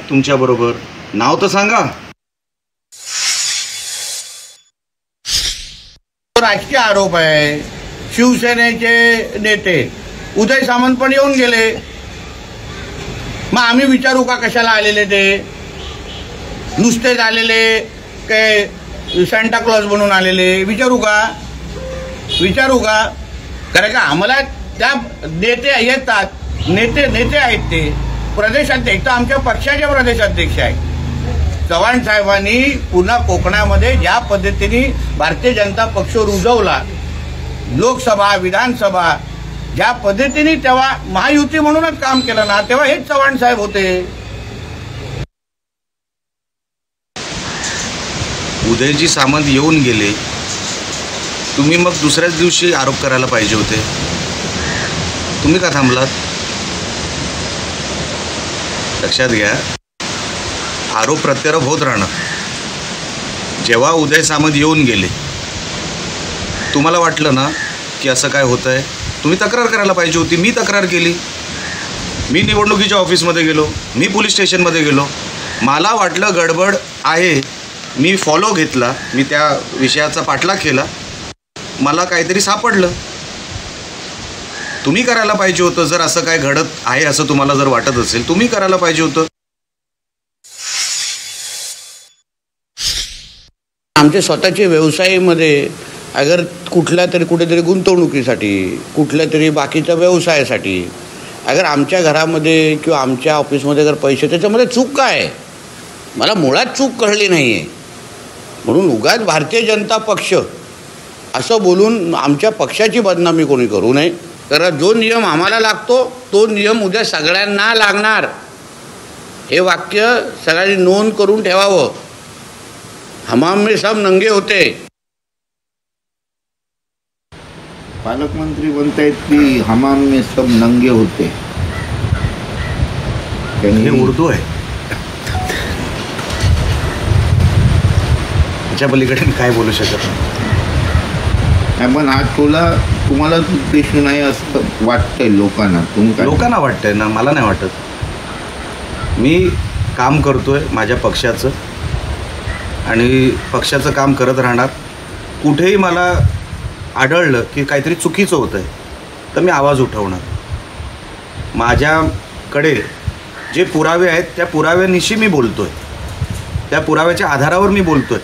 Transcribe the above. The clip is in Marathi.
तुमच्या बरोबर? नाव तर सांगा. राजकीय आरोप आहे. शिवसेनेचे नेते उदय सामंत पण येऊन गेले. मग आम्ही विचारू का कशाला आलेले? ते नुसतेच आलेले काय सॅन्टा क्लॉज बनून आलेले? विचारू का? कारण का आम्हाला त्या नेते येतात, नेते आहेत, ते प्रदेशाध्यक्ष तर आमच्या पक्षाचे प्रदेशाध्यक्ष आहेत. चव्हाण साहेबांनी पुन्हा कोकणामध्ये ज्या पद्धतीने भारतीय जनता पक्ष रुजवला, लोकसभा विधानसभा ज्या पद्धतीने तेव्हा महायुती म्हणूनच काम केलं ना, तेव्हा हेच चव्हाण साहेब होते. उदयजी सामंत येऊन गेले, तुम्ही मग दुसऱ्याच दिवशी आरोप करायला पाहिजे होते. तुम्ही का थांबलात? लक्षात घ्या, आरोप प्रत्यारोप होत राहणार. जेव्हा उदय सामंत येऊन गेले, तुम्हाला वाटलं ना की असं काय होतं आहे, तुम्ही तक्रार करायला पाहिजे होती. मी तक्रार केली. मी निवडणुकीच्या ऑफिसमध्ये गेलो, मी पोलीस स्टेशनमध्ये गेलो. मला वाटलं गडबड आहे, मी फॉलो घेतला, मी त्या विषयाचा पाठलाग केला, मला काहीतरी सापडलं. तुम्ही करायला पाहिजे होतं. जर असं काय घडत आहे असं तुम्हाला जर वाटत असेल, तुम्ही करायला पाहिजे होतं. आमच्या स्वतःच्या व्यवसायामध्ये अगर कुठेतरी गुंतवणुकीसाठी, कुठल्या तरी बाकीच्या व्यवसायासाठी अगर आमच्या घरामध्ये किंवा आमच्या ऑफिसमध्ये अगर पैसे, त्याच्यामध्ये चूक काय आहे? मला मुळात चूक कळली नाही आहे. म्हणून उगाच भारतीय जनता पक्ष असं बोलून आमच्या पक्षाची बदनामी कोणी करू नये. कारण जो नियम आम्हाला लागतो तो नियम उद्या सगळ्यांना लागणार. हे वाक्य सगळ्यांनी नोंद करून ठेवावं. हमाम में सब नंगे होते. पालकमंत्री म्हणतायत की हमाम में सब नंगे होते. हे उर्दू आहे. त्याच्या पलीकडे काय बोलू शकत नाही. पण हा तुम्हाला उद्देश नाही असं वाटतंय लोकांना. लोकांना वाटतंय ना, मला नाही वाटत. मी काम करतोय माझ्या पक्षाचं आणि पक्षाचं काम करत राहणार. कुठेही मला आढळलं की काहीतरी चुकीचं होतं आहे तर मी आवाज उठवणार. माझ्याकडे जे पुरावे आहेत त्या पुराव्यानिशी मी बोलतोय, त्या पुराव्याच्या आधारावर मी बोलतोय.